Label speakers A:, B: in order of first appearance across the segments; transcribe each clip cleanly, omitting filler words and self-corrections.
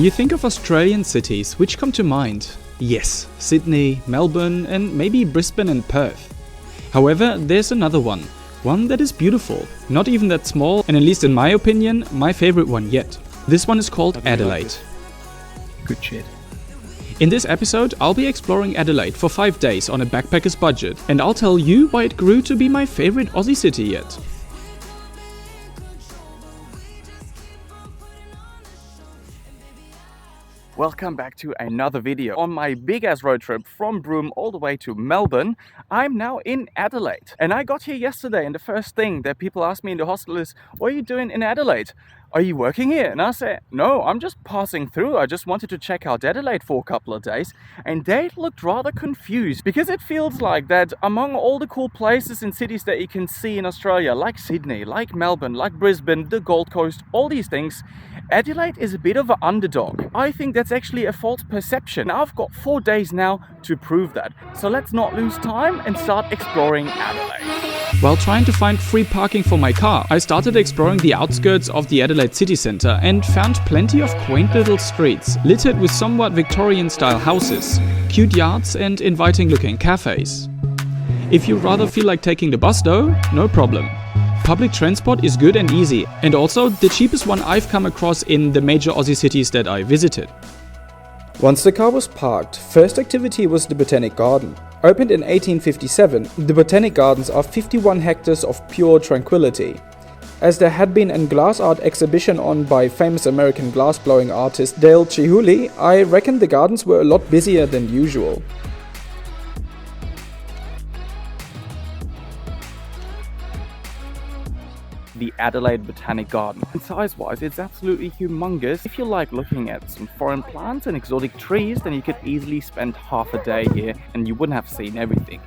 A: you think of Australian cities, which come to mind? Yes, Sydney, Melbourne, and maybe Brisbane and Perth. However, there's another one that is beautiful, not even that small, and at least in my opinion, my favorite one yet. This one is called Adelaide.
B: Good shit.
A: In this episode, I'll be exploring Adelaide for 5 days on a backpacker's budget, and I'll tell you why it grew to be my favorite Aussie city yet.
C: Welcome back to another video. On my big ass road trip from Broome all the way to Melbourne, I'm now in Adelaide. And I got here yesterday, and the first thing that people ask me in the hostel is, what are you doing in Adelaide? Are you working here? And I said, no, I'm just passing through. I just wanted to check out Adelaide for a couple of days. And they looked rather confused because it feels like that among all the cool places and cities that you can see in Australia, like Sydney, like Melbourne, like Brisbane, the Gold Coast, all these things, Adelaide is a bit of an underdog. I think that's actually a false perception. I've got 4 days now to prove that. So let's not lose time and start exploring Adelaide.
A: While trying to find free parking for my car, I started exploring the outskirts of the Adelaide city centre and found plenty of quaint little streets, littered with somewhat Victorian-style houses, cute yards and inviting-looking cafes. If you rather feel like taking the bus though, no problem. Public transport is good and easy, and also the cheapest one I've come across in the major Aussie cities that I visited.
D: Once the car was parked, first activity was the Botanic Garden. Opened in 1857, the Botanic Gardens are 51 hectares of pure tranquility. As there had been a glass art exhibition on by famous American glassblowing artist Dale Chihuly, I reckon the gardens were a lot busier than usual.
C: The Adelaide Botanic Garden. And size-wise, it's absolutely humongous. If you like looking at some foreign plants and exotic trees, then you could easily spend half a day here and you wouldn't have seen everything.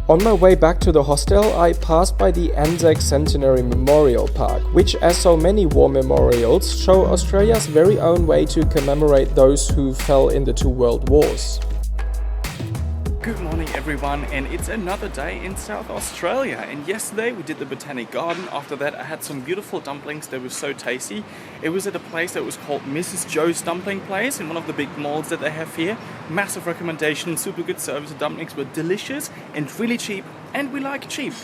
D: On my way back to the hostel, I passed by the Anzac Centenary Memorial Park, which, as so many war memorials, show Australia's very own way to commemorate those who fell in the 2 world wars.
C: Good morning everyone, and it's another day in South Australia, and yesterday we did the Botanic Garden. After that I had some beautiful dumplings that were so tasty. It was at a place that was called Mrs. Joe's Dumpling Place in one of the big malls that they have here. Massive recommendation, super good service. The dumplings were delicious and really cheap, and we like cheap.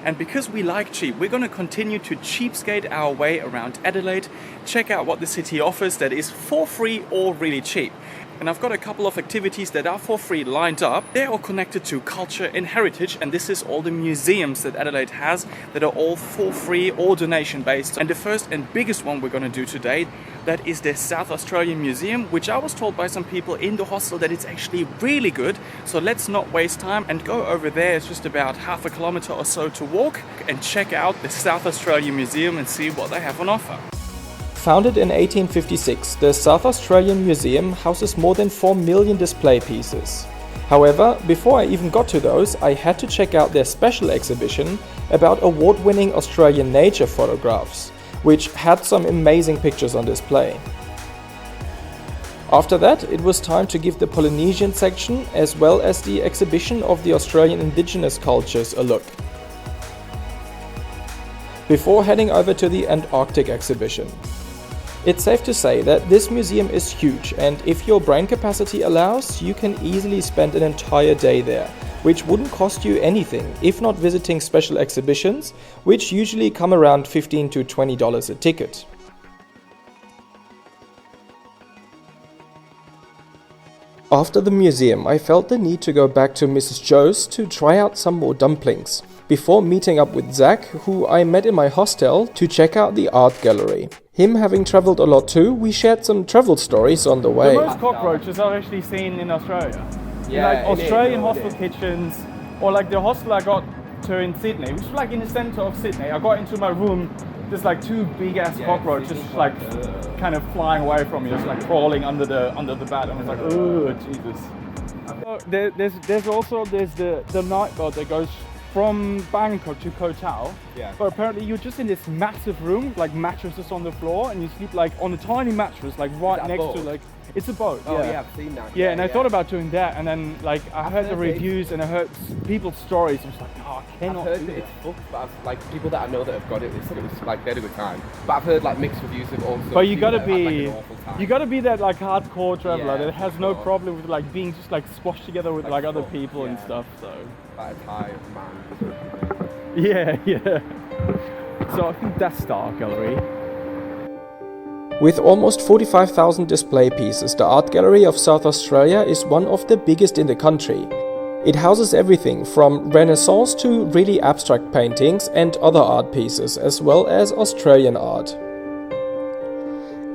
C: And because we like cheap, we're going to continue to cheapskate our way around Adelaide, check out what the city offers that is for free or really cheap. And I've got a couple of activities that are for free lined up. They're all connected to culture and heritage, and this is all the museums that Adelaide has that are all for free or donation based. And the first and biggest one we're going to do today, that is the South Australian Museum, which I was told by some people in the hostel that it's actually really good. So let's not waste time and go over there. It's just about half a kilometre or so to walk and check out the South Australian Museum and see what they have on offer.
D: Founded in 1856, the South Australian Museum houses more than 4 million display pieces. However, before I even got to those, I had to check out their special exhibition about award-winning Australian nature photographs, which had some amazing pictures on display. After that, it was time to give the Polynesian section as well as the exhibition of the Australian indigenous cultures a look, before heading over to the Antarctic exhibition. It's safe to say that this museum is huge, and if your brain capacity allows, you can easily spend an entire day there, which wouldn't cost you anything if not visiting special exhibitions, which usually come around $15 to $20 a ticket. After the museum, I felt the need to go back to Mrs. Joe's to try out some more dumplings, before meeting up with Zach, who I met in my hostel, to check out the art gallery. Him having travelled a lot too, we shared some travel stories on the way.
E: The most cockroaches I've actually seen in Australia.
B: Yeah,
E: in like Australian hostel kitchens, or like the hostel I got to in Sydney, which is like in the centre of Sydney. I got into my room, there's like 2 big ass cockroaches like kind of flying away from me, just like crawling under the bed, and it's like, oh Jesus. There's also the night boat that goes from Bangkok to Koh Tao, but apparently you're just in this massive room, like mattresses on the floor, and you sleep like on a tiny mattress, like right next to like It's a boat.
B: Oh yeah, I've seen that.
E: Yeah, and I thought about doing that, and then like I heard the
B: heard
E: reviews and I heard people's stories. I was like, no, I
B: I've
E: cannot
B: heard
E: do
B: that
E: that.
B: it's fucked, but like people that I know that have got it, they said it was like they had a good time. But I've heard like mixed reviews of also.
E: But you
B: people
E: gotta
B: that have had, like,
E: be,
B: an awful time.
E: you gotta be that like hardcore traveler
B: Yeah,
E: that has
B: for
E: no
B: sure.
E: problem with like being just like squashed together with like other people and
B: yeah.
E: stuff. So
B: Like a Thai man.
E: yeah. So I think that's the art gallery.
D: With almost 45,000 display pieces, the Art Gallery of South Australia is one of the biggest in the country. It houses everything from Renaissance to really abstract paintings and other art pieces, as well as Australian art.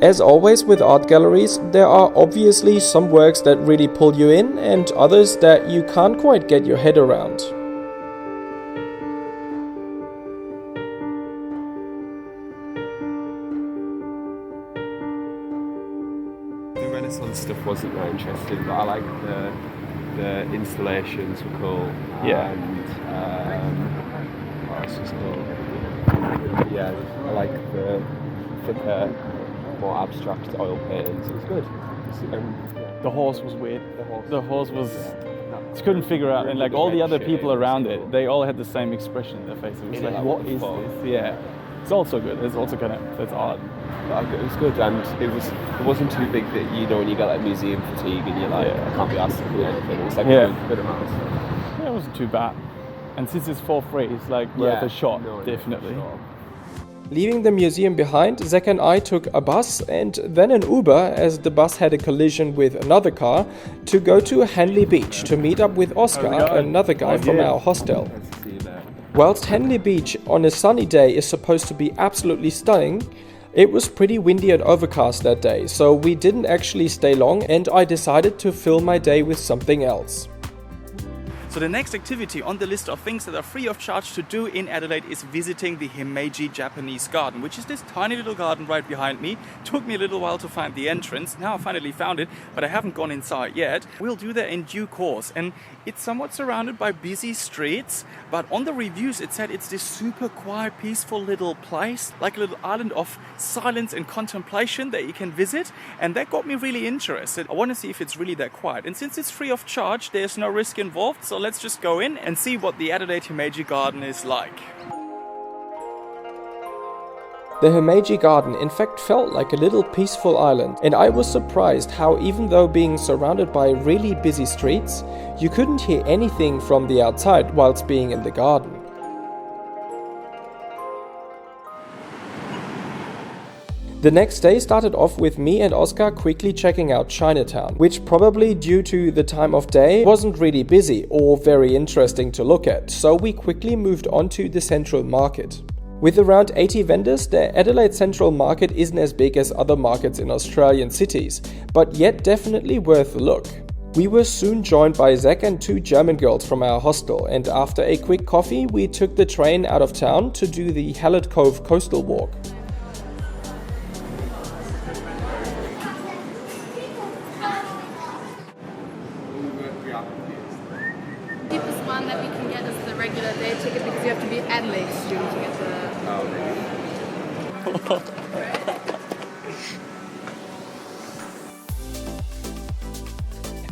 D: As always with art galleries, there are obviously some works that really pull you in and others that you can't quite get your head around.
B: The Renaissance stuff wasn't that interesting, but I like the installations were cool.
E: Yeah.
B: And what else was cool? Yeah, I like the thicker, more abstract oil paintings. It was good.
E: The horse was weird.
B: The
E: horse was. Just couldn't figure out, and like all the other people around it, they all had the same expression in their face. It was
B: Yeah,
E: like,
B: like,
E: what
B: what the
E: is
B: fuck?
E: this? Yeah, it's also good. It's also kind of that's art.
B: It was good, and it wasn't too big that when you get like museum fatigue and you're like,
E: Yeah.
B: I can't be asked to do anything. It was like
E: Yeah.
B: a good amount of stuff.
E: Yeah, it wasn't too bad. And since it's for free, it's like worth a shot,
B: No,
E: definitely.
B: sure.
D: Leaving the museum behind, Zach and I took a bus and then an Uber, as the bus had a collision with another car, to go to Henley Beach to meet up with Oscar,
E: How's it going?
D: another guy from
E: yeah.
D: our hostel.
B: Nice to see you there.
D: Whilst Henley Beach on a sunny day is supposed to be absolutely stunning, it was pretty windy and overcast that day, so we didn't actually stay long and I decided to fill my day with something else.
C: So the next activity on the list of things that are free of charge to do in Adelaide is visiting the Himeji Japanese Garden, which is this tiny little garden right behind me. Took me a little while to find the entrance. Now I finally found it, but I haven't gone inside yet. We'll do that in due course. And it's somewhat surrounded by busy streets, but on the reviews it said it's this super quiet, peaceful little place, like a little island of silence and contemplation that you can visit. And that got me really interested. I want to see if it's really that quiet. And since it's free of charge, there's no risk involved. So let's just go in and see what the Adelaide Himeji Garden is like.
D: The Himeji Garden in fact felt like a little peaceful island, and I was surprised how even though being surrounded by really busy streets, you couldn't hear anything from the outside whilst being in the garden. The next day started off with me and Oscar quickly checking out Chinatown, which probably due to the time of day wasn't really busy or very interesting to look at, so we quickly moved on to the Central Market. With around 80 vendors, the Adelaide Central Market isn't as big as other markets in Australian cities, but yet definitely worth a look. We were soon joined by Zach and two German girls from our hostel, and after a quick coffee we took the train out of town to do the Hallett Cove Coastal Walk.
F: Cheapest one that we can get is the regular day ticket because you have to be Adelaide student to get the.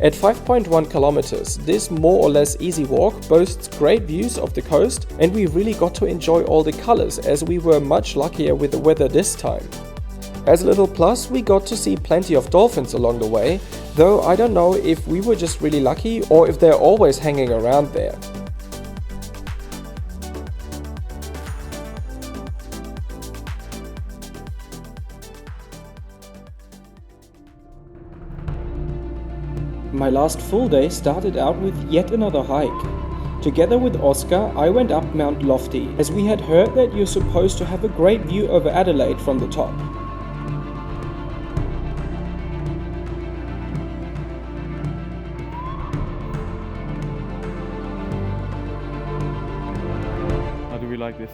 D: At 5.1 kilometers, this more or less easy walk boasts great views of the coast, and we really got to enjoy all the colors as we were much luckier with the weather this time. As a little plus, we got to see plenty of dolphins along the way, though I don't know if we were just really lucky or if they're always hanging around there. My last full day started out with yet another hike. Together with Oscar, I went up Mount Lofty, as we had heard that you're supposed to have a great view over Adelaide from the top.
E: How do we like this?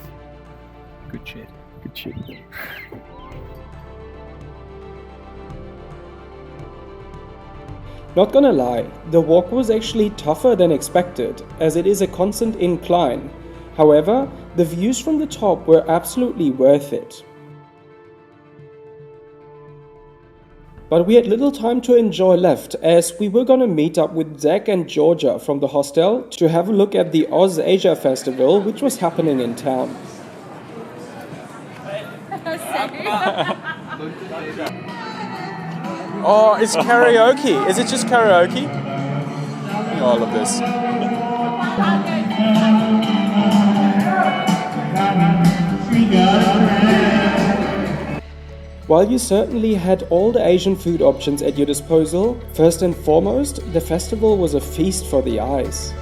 B: Good shit.
E: Good shit.
D: Not gonna lie, the walk was actually tougher than expected, as it is a constant incline. However, the views from the top were absolutely worth it. But we had little time to enjoy left, as we were gonna meet up with Zach and Georgia from the hostel to have a look at the Oz Asia Festival, which was happening in town.
E: Oh, it's karaoke. Is it just karaoke? All of this.
D: While you certainly had all the Asian food options at your disposal, first and foremost, the festival was a feast for the eyes.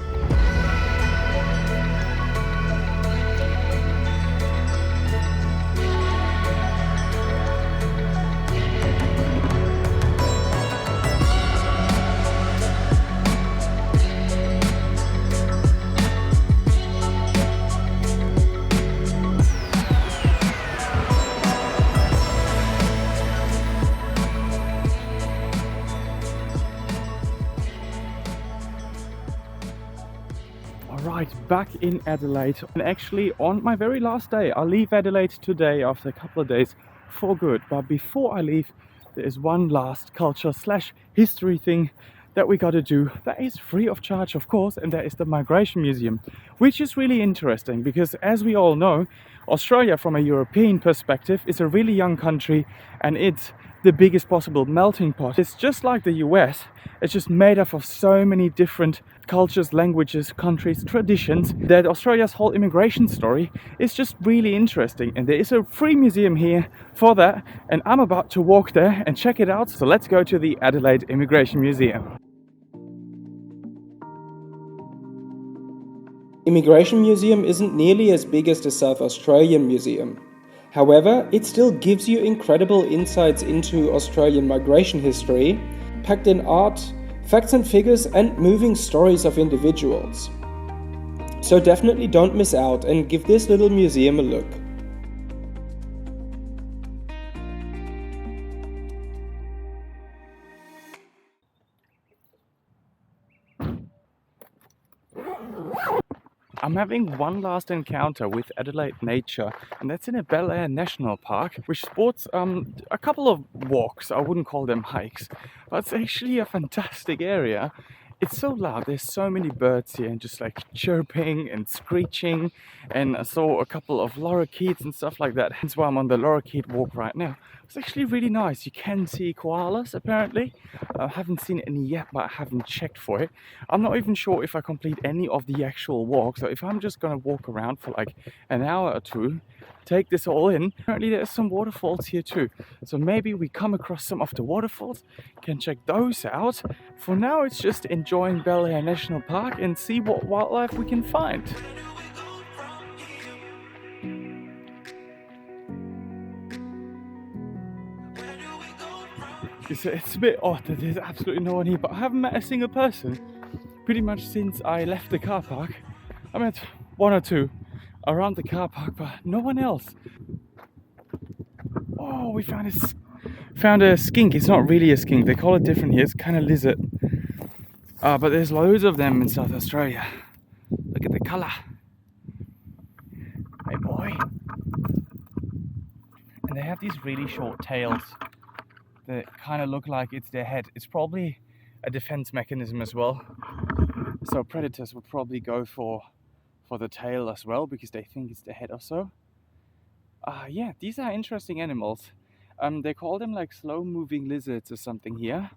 E: Right, back in Adelaide, and actually on my very last day. I leave Adelaide today after a couple of days for good, but before I leave there is one last culture/history thing that we got to do that is free of charge, of course, and that is the Migration Museum, which is really interesting because, as we all know, Australia from a European perspective is a really young country and it's the biggest possible melting pot. It's just like the US, it's just made up of so many different cultures, languages, countries, traditions, that Australia's whole immigration story is just really interesting. And there is a free museum here for that, and I'm about to walk there and check it out. So let's go to the Adelaide Immigration Museum.
D: Immigration Museum isn't nearly as big as the South Australian Museum. However, it still gives you incredible insights into Australian migration history, packed in art, facts and figures, and moving stories of individuals. So definitely don't miss out and give this little museum a look.
E: I'm having one last encounter with Adelaide nature, and that's in a Belair National Park, which sports a couple of walks. I wouldn't call them hikes, but it's actually a fantastic area. It's so loud, there's so many birds here and just like chirping and screeching, and I saw a couple of lorikeets and stuff like that, hence why I'm on the lorikeet walk right now. It's actually really nice. You can see koalas apparently. I haven't seen any yet, but I haven't checked for it. I'm not even sure if I complete any of the actual walk, so if I'm just gonna walk around for like an hour or two, take this all in, apparently there's some waterfalls here too. So maybe we come across some of the waterfalls, can check those out. For now it's just enjoying Belair National Park and see what wildlife we can find. It's a bit odd that there's absolutely no one here, but I haven't met a single person pretty much since I left the car park. I met one or two around the car park, but no one else. Oh, we found a skink. It's not really a skink, they call it different here. It's kind of lizard. But there's loads of them in South Australia. Look at the colour. Hey boy. And they have these really short tails that kind of look like it's their head. It's probably a defense mechanism as well. So predators would probably go for the tail as well because they think it's the head or so. Yeah, these are interesting animals. They call them like slow-moving lizards or something here,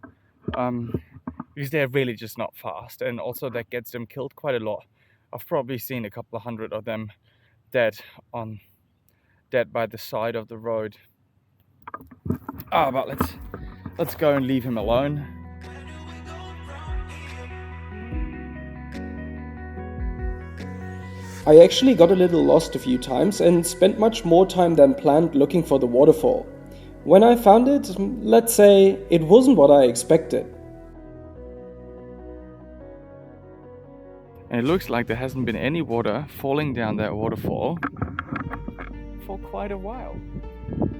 E: because they're really just not fast, and also that gets them killed quite a lot. I've probably seen a couple of hundred of them dead by the side of the road. But let's go and leave him alone.
D: I actually got a little lost a few times and spent much more time than planned looking for the waterfall. When I found it, let's say, it wasn't what I expected.
E: And it looks like there hasn't been any water falling down that waterfall for quite a while.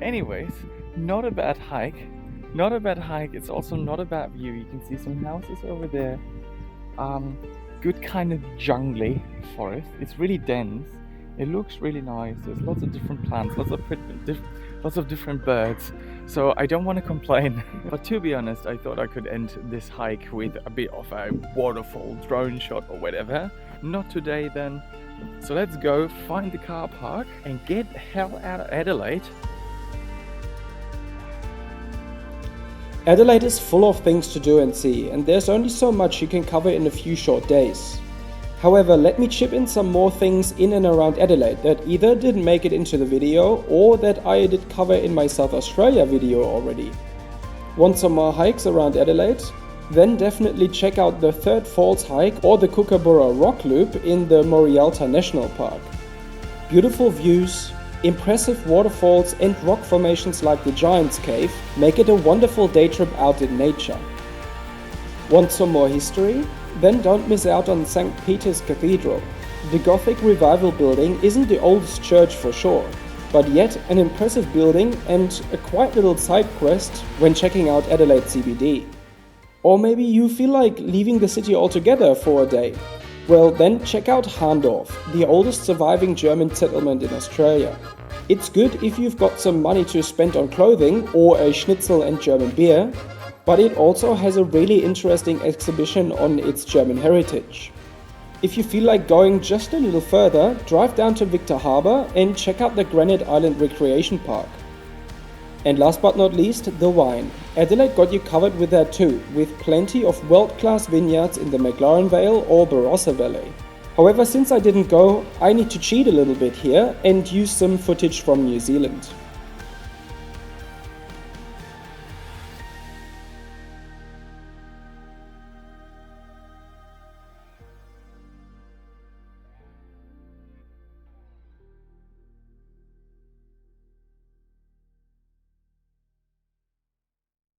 E: Anyways, not a bad hike. Not a bad hike. It's also not a bad view. You can see some houses over there. Good kind of jungly forest. It's really dense. It looks really nice. There's lots of different plants, lots of different birds.
C: So I don't want to complain, but to be honest, I thought I could end this hike with a bit of a waterfall drone shot or whatever. Not today then. So let's go find the car park and get the hell out of Adelaide.
D: Adelaide is full of things to do and see, and there's only so much you can cover in a few short days. However, let me chip in some more things in and around Adelaide that either didn't make it into the video or that I did cover in my South Australia video already. Want some more hikes around Adelaide? Then definitely check out the Third Falls hike or the Kookaburra Rock Loop in the Morialta National Park. Beautiful views, impressive waterfalls and rock formations like the Giant's Cave make it a wonderful day trip out in nature. Want some more history? Then don't miss out on St. Peter's Cathedral. The Gothic Revival building isn't the oldest church for sure, but yet an impressive building and a quite little side quest when checking out Adelaide CBD. Or maybe you feel like leaving the city altogether for a day. Well, then check out Harndorf, the oldest surviving German settlement in Australia. It's good if you've got some money to spend on clothing or a schnitzel and German beer, but it also has a really interesting exhibition on its German heritage. If you feel like going just a little further, drive down to Victor Harbour and check out the Granite Island Recreation Park. And last but not least, the wine. Adelaide got you covered with that too, with plenty of world-class vineyards in the McLaren Vale or Barossa Valley. However, since I didn't go, I need to cheat a little bit here and use some footage from New Zealand.